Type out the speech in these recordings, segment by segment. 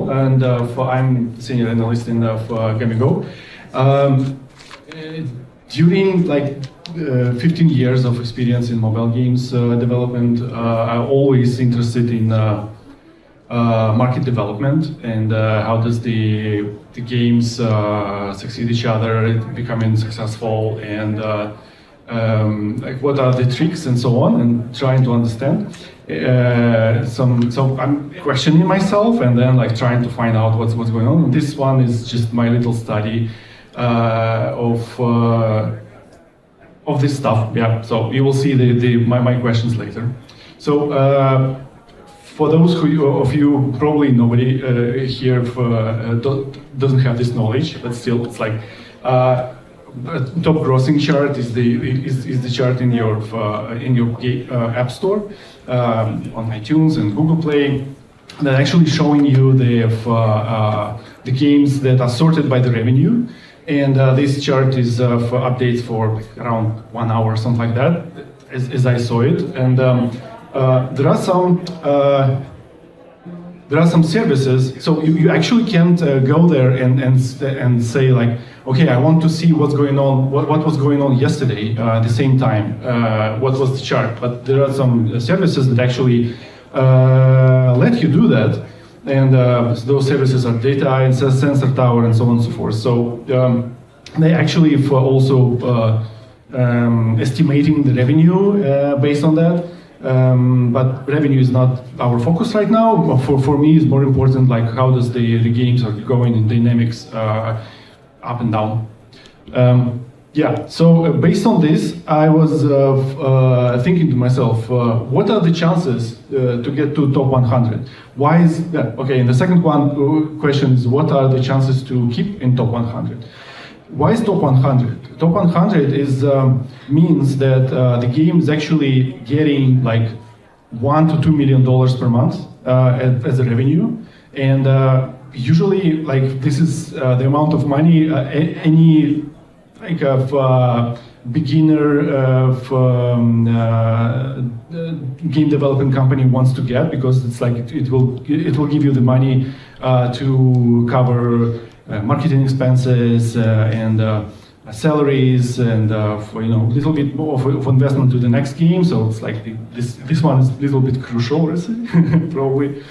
Zmeul, and I'm senior analyst in Gamigo. During like 15 years of experience in mobile games development, I'm always interested in market development and how does the games succeed each other, becoming successful, and like what are the tricks and so on, and trying to understand. So I'm questioning myself and then like trying to find out what's going on. And this one is just my little study of this stuff. Yeah. So you will see my questions later. So for those of you, probably nobody here doesn't have this knowledge, but still, it's like. Top grossing chart is the chart in your app store on iTunes and Google Play. They're actually showing you the games that are sorted by the revenue, and this chart is for updates for like around 1 hour, something like that, as I saw it. And there are some services, so you actually can't go there and say like, okay, I want to see what's going on, what was going on yesterday at the same time, what was the chart. But there are some services that actually let you do that, and those services are Data and Sensor Tower and so on and so forth. So they actually for also estimating the revenue based on that. But revenue is not our focus right now. For me, it's more important like how does the games are going in dynamics up and down. Yeah, so based on this, I was thinking to myself, what are the chances to get to top 100? Why is that? Okay, and the second question is, what are the chances to keep in top 100? Why is top 100? Top 100 is means that the game is actually getting like $1 to $2 million per month as a revenue, and usually like this is the amount of money any like of beginner game development company wants to get, because it's like it will give you the money to cover marketing expenses and salaries and for a little bit more of investment to the next game. So it's like this one is a little bit crucial, probably,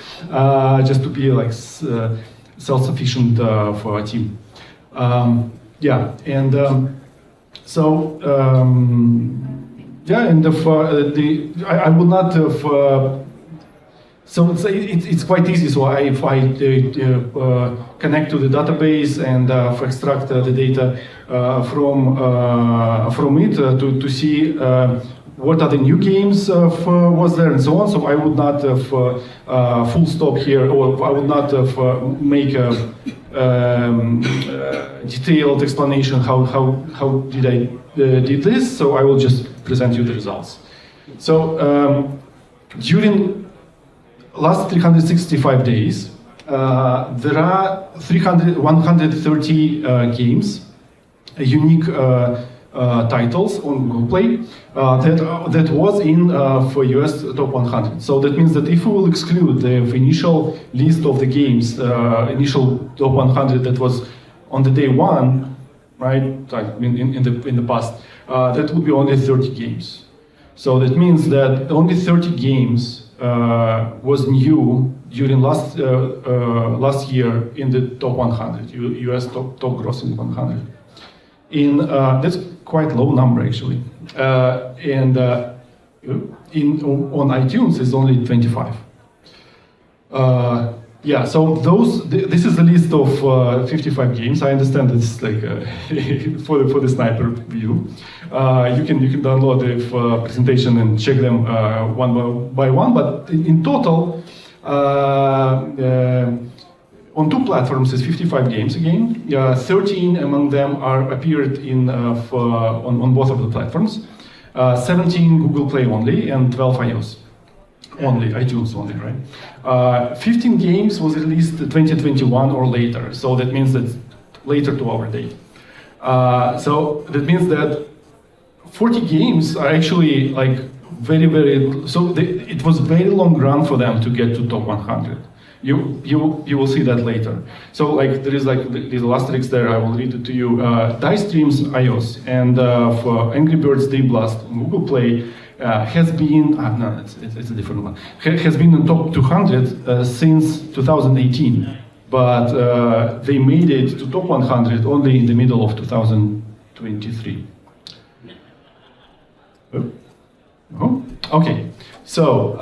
just to be like self-sufficient for a team. Yeah, and so yeah, and I will not have. So it's quite easy. So if I connect to the database and extract the data from it to see what are the new games was there and so on. So I would not have full stop here, or I would not have make a detailed explanation how did I did this. So I will just present you the results. So during last 365 days, there are 130 games, unique titles on Google Play that was in for US top 100. So that means that if we will exclude the initial list of the games, initial top 100 that was on the day one, right? In the past, that would be only 30 games. So that means that only 30 games was new during last year in the top 100, US top grossing 100. That's quite low number actually, and on iTunes is only 25. Yeah, so this is a list of 55 games. I understand it's like for the sniper view. You can download the presentation and check them one by one. But in total, on two platforms is 55 games again. 13 among them appeared on both of the platforms. 17 Google Play only, and 12 iOS. Only, iTunes only, right? 15 games was released 2021 or later, so that means that's later to our date. So that means that 40 games are actually like very, so it was very long run for them to get to top 100. You will see that later. So like there is like little asterisk there. I will read it to you. Dice Dreams iOS and for Angry Birds Day Blast on Google Play has been no, it's a different one. Has been in top 200 since 2018, but they made it to top 100 only in the middle of 2023. Oh, okay. So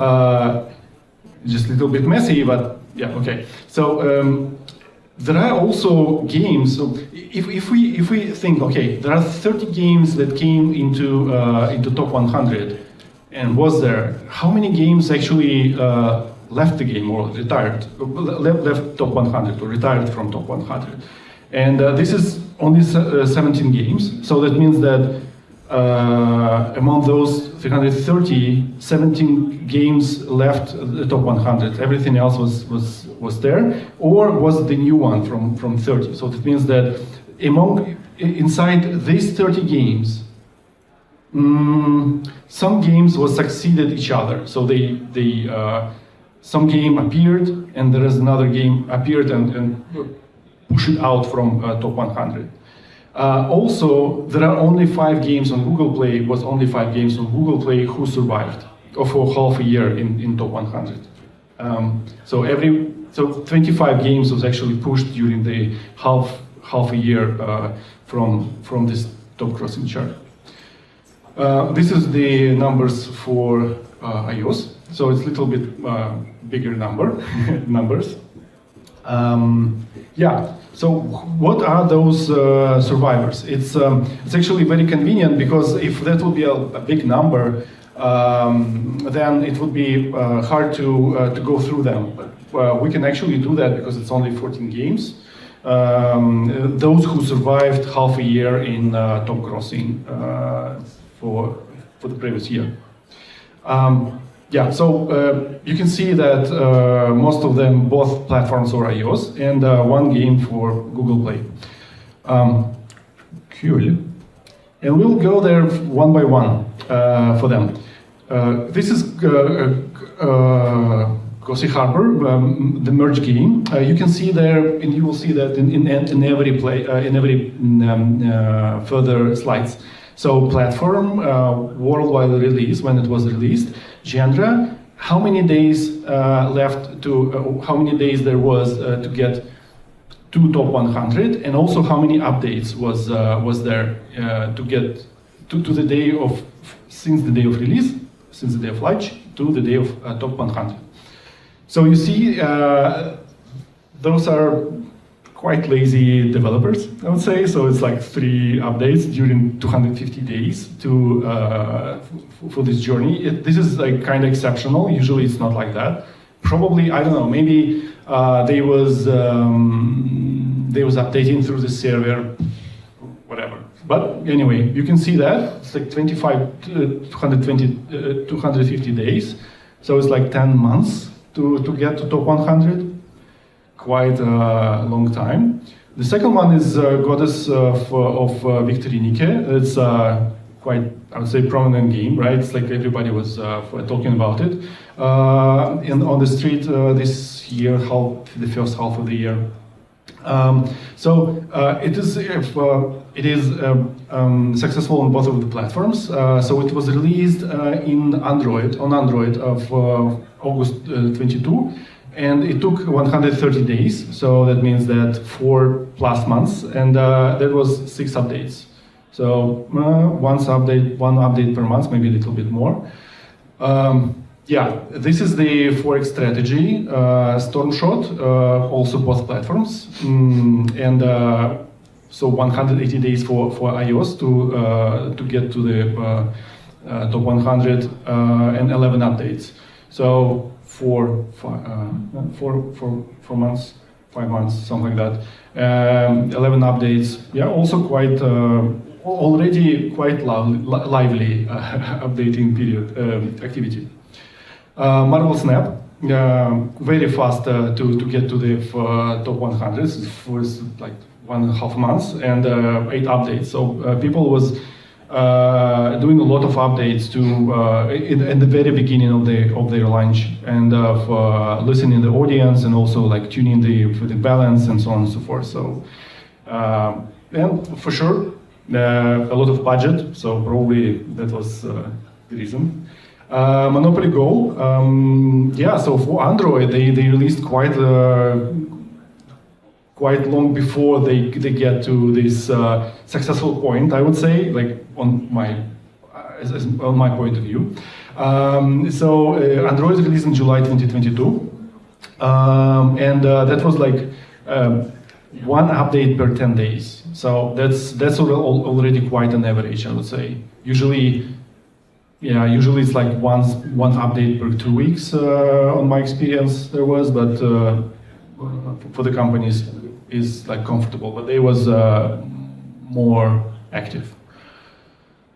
just a little bit messy, but yeah, okay. So there are also games. So if we think, okay, there are 30 games that came into top 100, and was there? How many games actually left the game or retired, left top 100 or retired from top 100? And this is only 17 games. So that means that among those 330, 17 games left the top 100. Everything else was there, or was the new one from 30. So that means that inside these 30 games, some games was succeeded each other. So some game appeared, and there is another game appeared and pushed it out from top 100. Also, there are only 5 games on Google Play. Was only 5 games on Google Play who survived for half a year in top 100. So 25 games was actually pushed during the half a year from this top crossing chart. This is the numbers for iOS. So it's a little bit bigger numbers. Yeah. So what are those survivors? It's actually very convenient, because if that would be a big number, then it would be hard to go through them. But we can actually do that because it's only 14 games. Those who survived half a year in top crossing for the previous year. Yeah, so you can see that most of them, both platforms or iOS, and one game for Google Play. Cool. And we'll go there one by one for them. This is Gossi Harbor, the merge game. You can see there, and you will see that in every further slides. So platform, worldwide release, when it was released, genre, how many days left to, how many days there was to get to top 100, and also how many updates was there to get to the day of, since the day of release, since the day of launch, to the day of top 100. So you see, those are quite lazy developers, I would say. So it's like 3 updates during 250 days for this journey. This is like kind of exceptional. Usually it's not like that. Probably, I don't know, maybe they was updating through the server, whatever. But anyway, you can see that it's like 250 days. So it's like 10 months to get to top 100. Quite a long time. The second one is Goddess of Victory Nike. It's quite, I would say, prominent game, right? It's like everybody was talking about it. And on the street this year, the first half of the year. So it is successful on both of the platforms. So it was released on Android of August 22. And it took 130 days, so that means that 4+ months, and that was 6 updates. So one update per month, maybe a little bit more. Yeah, this is the Forex strategy, Stormshot, also both platforms, and so 180 days for iOS to get to the top 100 and 11 updates. So 4 months, 5 months, something like that. 11 updates. Yeah, also quite already quite lively updating period activity. Marvel Snap, very fast to get to the top 100 for like 1.5 months and 8 updates. So people was doing a lot of updates to in the very beginning of their launch, and listening the audience, and also like tuning for the balance and so on and so forth. So and for sure a lot of budget. So probably that was the reason. Monopoly Go, yeah. So for Android, they released quite long before they get to this successful point, I would say, like on my point of view. So Android released in July 2022, and that was like one update per 10 days. So that's already quite an average, I would say. Usually it's like one update per 2 weeks on my experience there was, but for the companies is like comfortable, but they was more active.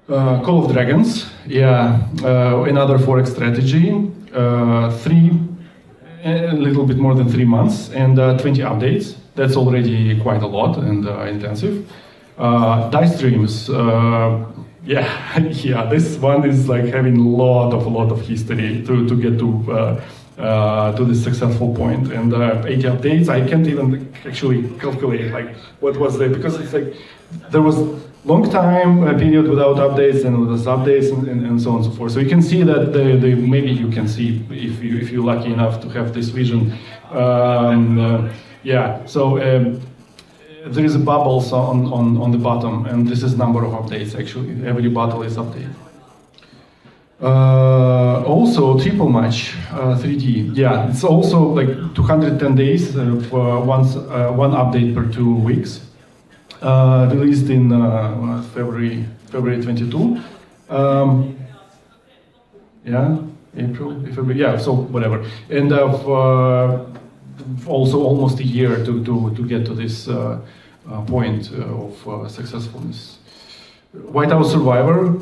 Call of Dragons, yeah, another Forex strategy, a little bit more than 3 months, and 20 updates. That's already quite a lot and intensive. Dice Dreams, yeah, this one is like having a lot of history to get to this successful point, and 80 updates. I can't even actually calculate like what was there, because it's like there was long time period without updates, and with updates and so on and so forth. So you can see that maybe you can see if you're lucky enough to have this vision. Yeah. So there is a bubbles on the bottom, and this is number of updates. Actually, every bottle is updated. Also, triple match 3D. Yeah, it's also like 210 days for one update per 2 weeks. Released in February 22. Yeah, April, February. Yeah, so whatever. And also almost a year to get to this point of successfulness. White House Survivor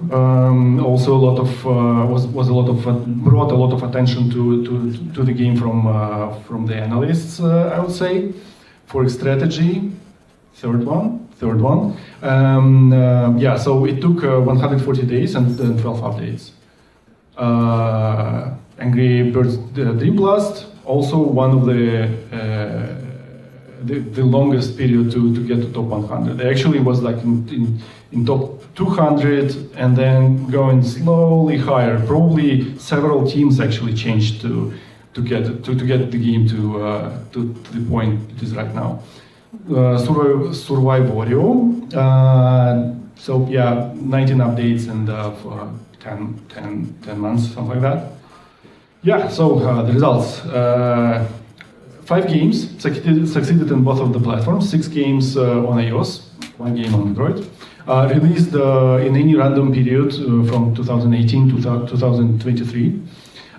also a lot of brought a lot of attention to the game from the analysts, I would say. Forex strategy, third one. Yeah, so it took 140 days and 12 updates. Angry Birds Dream Blast, also one of the longest period to get to top 100. It actually was like in top 200 and then going slowly higher. Probably several teams actually changed to get the game to the point it is right now. Survivorio. So yeah, 19 updates and 10 months, something like that. Yeah, so the results. 5 games succeeded in both of the platforms, 6 games on iOS, 1 game on Android. Released in any random period from 2018 to 2023.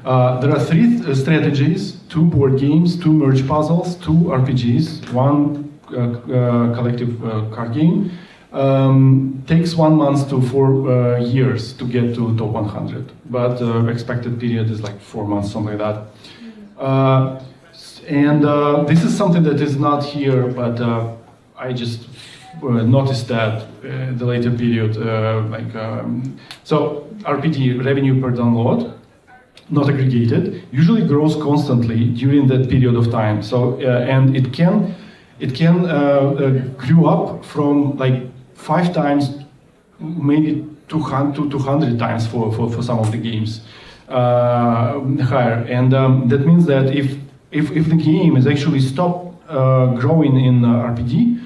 There are 3 strategies, 2 board games, 2 merge puzzles, 2 RPGs, 1 collective card game. Takes 1 month to 4 years to get to top 100, but expected period is like 4 months, something like that. And this is something that is not here, but I just noticed that the later period, so RPG, revenue per download, not aggregated, usually grows constantly during that period of time. So and it can grew up from like 5 times, maybe 200 times for some of the games higher, and that means that if the game is actually stopped growing in RPG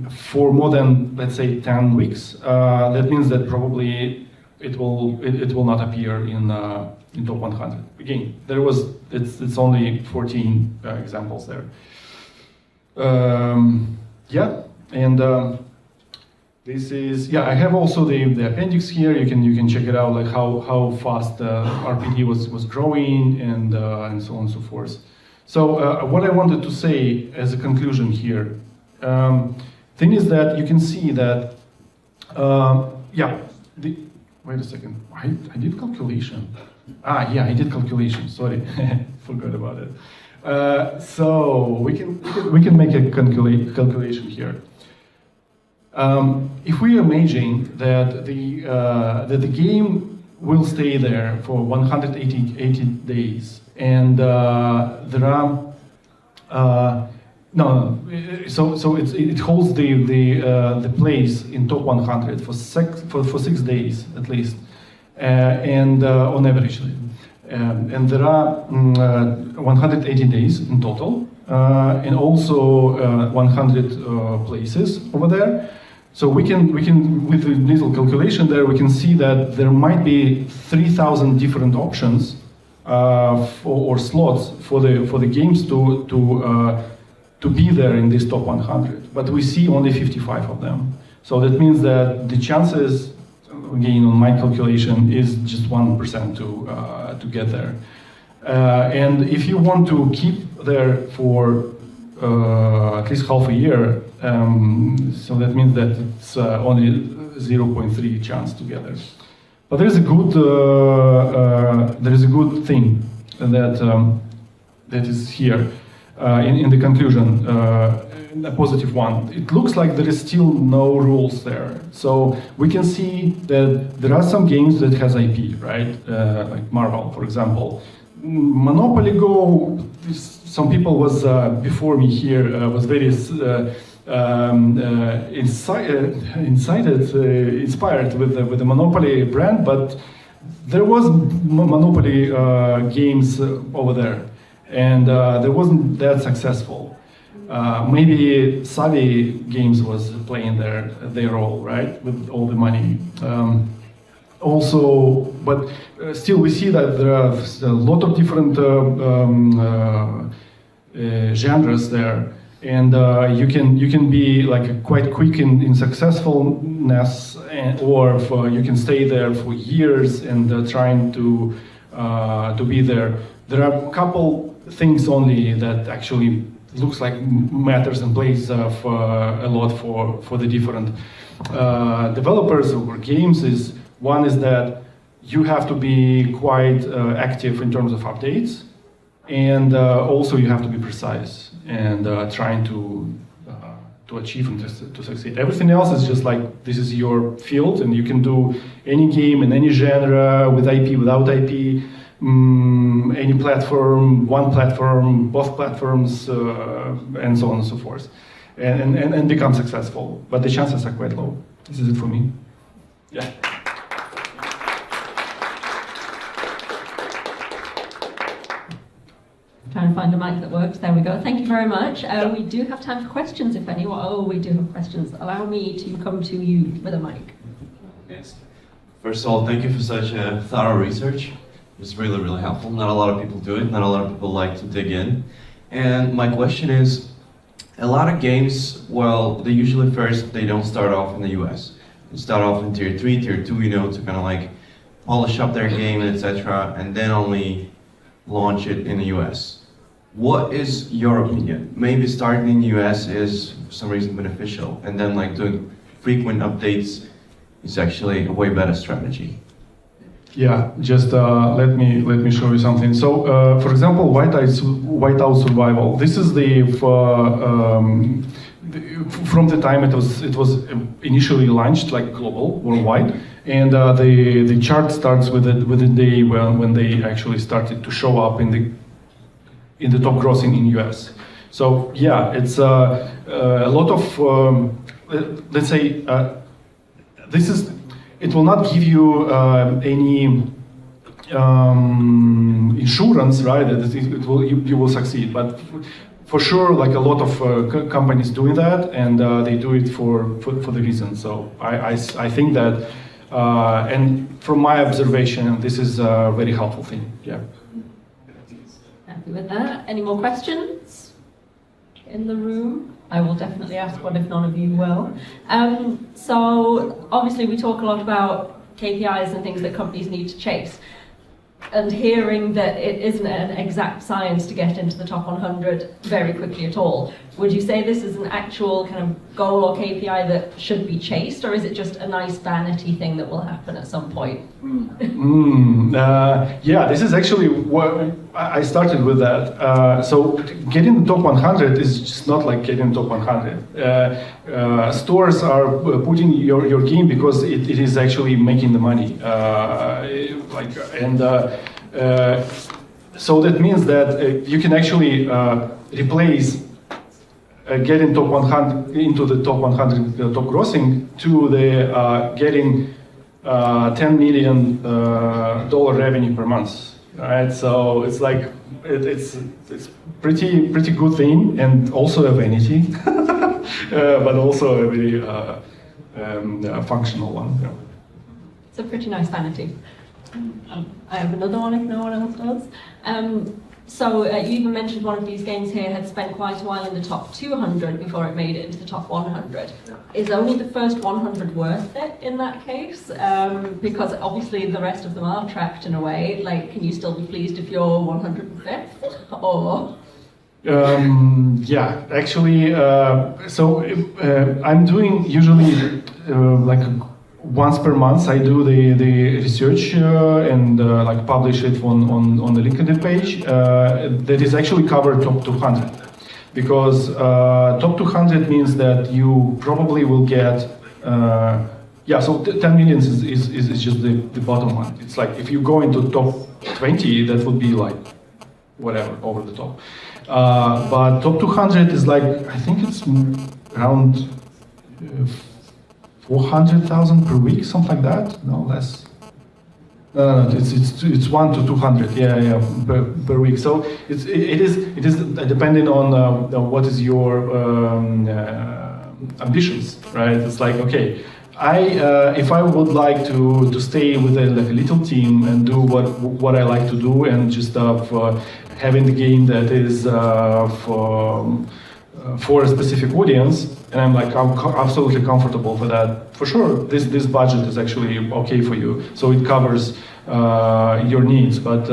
for more than, let's say, 10 weeks, that means that probably it will not appear in top 100. Again, it's only 14 examples there. Yeah, and this is, yeah, I have also the appendix here. You can check it out, like how fast RPG was growing and so on and so forth. So what I wanted to say as a conclusion here, thing is that you can see that, yeah, wait a second, I did calculation. Yeah, I did calculation, sorry, forgot about it. So we can make a calculation here. If we are imagining that the game will stay there for 180 days, and there are so it holds the place in top 100 for 6 days at least, and on average, and there are 180 days in total, and also 100 places over there. So we can with the little calculation there, we can see that there might be 3,000 different options or slots for the games to be there in this top 100, but we see only 55 of them. So that means that the chances, again on my calculation, is just 1% to get there. And if you want to keep there for at least half a year, so that means that it's only 0.3 chance to get there. But there is a good thing that is here in the conclusion, a positive one. It looks like there is still no rules there. So we can see that there are some games that has IP, right? Like Marvel, for example. Monopoly Go, some people was before me here was very inspired with the Monopoly brand, but there was Monopoly games over there, and there wasn't that successful. Maybe Savvy Games was playing their role, right, with all the money. Also, but still we see that there are a lot of different genres there, and you can be like quite quick in successfulness, or you can stay there for years and trying to be there. There are a couple things only that actually looks like matters and plays for a lot for the different developers or games. One is that you have to be quite active in terms of updates, and also you have to be precise and trying to achieve and to succeed. Everything else is just like, this is your field, and you can do any game in any genre, with IP, without IP, any platform, one platform, both platforms, and so on and so forth, and become successful. But the chances are quite low. This is it for me. Yeah. Trying to find a mic that works. There we go. Thank you very much. We do have time for questions if anyone. Oh, we do have questions. Allow me to come to you with a mic. Yes. First of all, thank you for such a thorough research. It's really, really helpful. Not a lot of people do it. Not a lot of people like to dig in. And my question is, a lot of games, well, they usually they don't start off in the US. They start off in tier 3, tier 2, you know, to kind of like polish up their game, etc., and then only launch it in the US. What is your opinion? Maybe starting in the US is for some reason beneficial, and then like doing frequent updates is actually a way better strategy. Yeah, just let me show you something. So, for example, Whiteout Survival. This is from the time it was initially launched, like global, worldwide, and the chart starts with the day when they actually started to show up in the top grossing in US. So yeah, it's a lot of let's say it will not give you any insurance, right? That you will succeed, but for sure, like a lot of companies doing that, and they do it for the reason. So I think that, and from my observation, this is a very helpful thing. Yeah. Happy with that. Any more questions in the room? I will definitely ask one if none of you will. So obviously we talk a lot about KPIs and things that companies need to chase. and hearing that it isn't an exact science to get into the top 100 very quickly at all, would you say this is an actual kind of goal or KPI that should be chased, or is it just a nice vanity thing that will happen at some point? Yeah, this is actually what I started with that. So getting the top 100 is just not like getting top 100. Stores are putting your game because it is actually making the money. So that means that you can actually replace getting top 100 into the top 100 top grossing to the getting $10 million revenue per month, right? So it's like it's pretty good thing, and also a vanity, but also a very functional one. Yeah. It's a pretty nice vanity. I have another one if no one else does. So you even mentioned one of these games here had spent quite a while in the top 200 before it made it into the top 100. Is only the first 100 worth it in that case? Because obviously the rest of them are tracked in a way. Like, can you still be pleased if you're 105th? Or? Yeah, actually, I'm doing usually like once per month. I do the research and like publish it on the LinkedIn page. That is actually covered top 200, because top 200 means that you probably will get. So 10 million is just the bottom one. It's like if you go into top 20, that would be like whatever over the top. But top 200 is like, I think it's around 400,000 per week, something like that. No, less. No, it's 1 to 200. Yeah, per week. So it is depending on what is your ambitions, right? It's like, okay, if I would like to stay with a little team and do what I like to do, and just having the game that is for a specific audience, and I'm absolutely comfortable with that. For sure, this budget is actually okay for you, so it covers your needs. But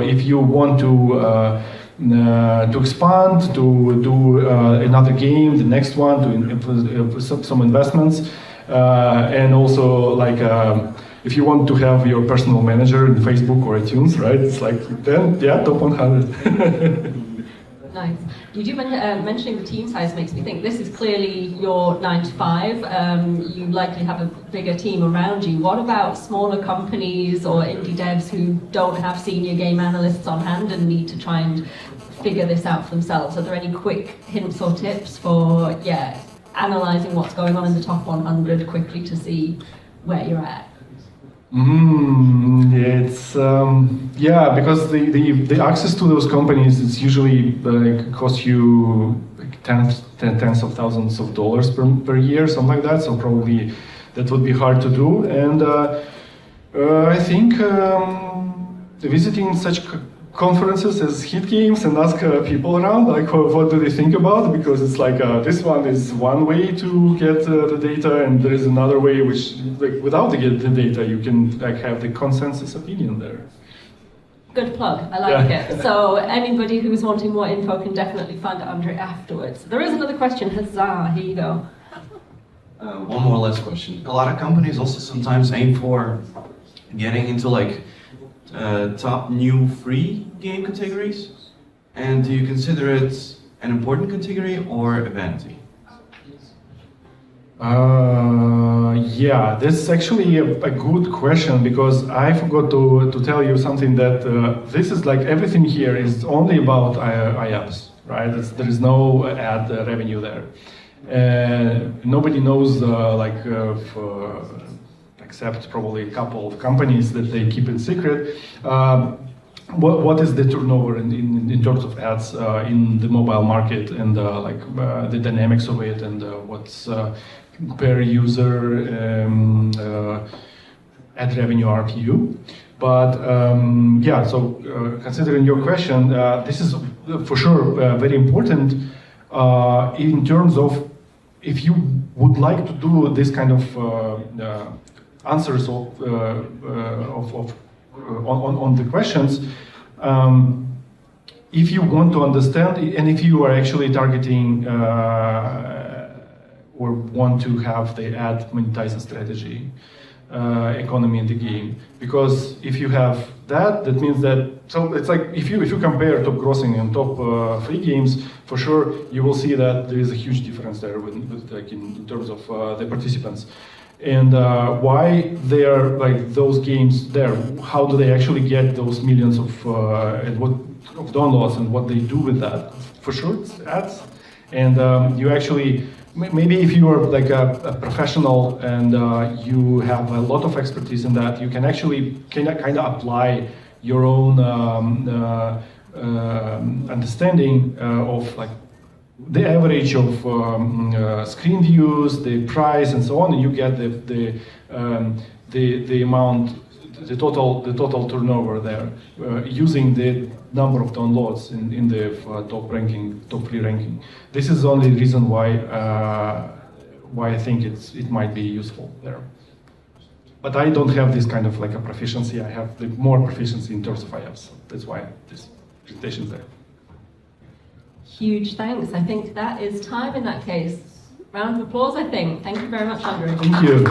if you want to expand, to do another game, the next one, to some investments, and also like if you want to have your personal manager in Facebook or iTunes, right? It's like then top 100. Nice. You mentioning the team size makes me think this is clearly your 9 to 5. You likely have a bigger team around you. What about smaller companies or indie devs who don't have senior game analysts on hand and need to try and figure this out for themselves? Are there any quick hints or tips for analyzing what's going on in the top 100 quickly to see where you're at? It's because the access to those companies is usually costs you like tens of thousands of dollars per year, something like that. So probably that would be hard to do. And I think visiting such conferences as Hit Games and ask people around, like, what do they think about? Because it's like this one is one way to get the data, and there is another way which, like, without the data, you can like have the consensus opinion there. Good plug. I like it. So anybody who's wanting more info can definitely find Andriy afterwards. There is another question. Huzzah! Here you go. One more last question. A lot of companies also sometimes aim for getting into like top new free game categories, and do you consider it an important category or a vanity? This is actually a good question, because I forgot to tell you something, that this is like everything here is only about IAPs, right? There is no ad revenue there. Nobody knows except probably a couple of companies that they keep it secret. What is the turnover in terms of ads in the mobile market, and the dynamics of it, and what's per user ad revenue RPU? But considering your question, this is for sure very important in terms of if you would like to do this kind of answers of on the questions. If you want to understand, and if you are actually targeting or want to have the ad monetization strategy, economy in the game, because if you have that means that, so it's like if you compare top grossing and top free games, for sure you will see that there is a huge difference there with like in terms of the participants. And why they are like those games there? How do they actually get those millions of downloads, and what they do with that? For sure, it's ads. And you actually, maybe if you are like a professional and you have a lot of expertise in that, you can actually kind of apply your own understanding of like the average of screen views, the price, and so on, and you get the amount, the total turnover there, using the number of downloads in the top free ranking. This is the only reason why I think it might be useful there. But I don't have this kind of like a proficiency. I have the more proficiency in terms of IAPs. So that's why this presentation is there. Huge thanks. I think that is time in that case. Round of applause, I think. Thank you very much, Andriy. Thank you.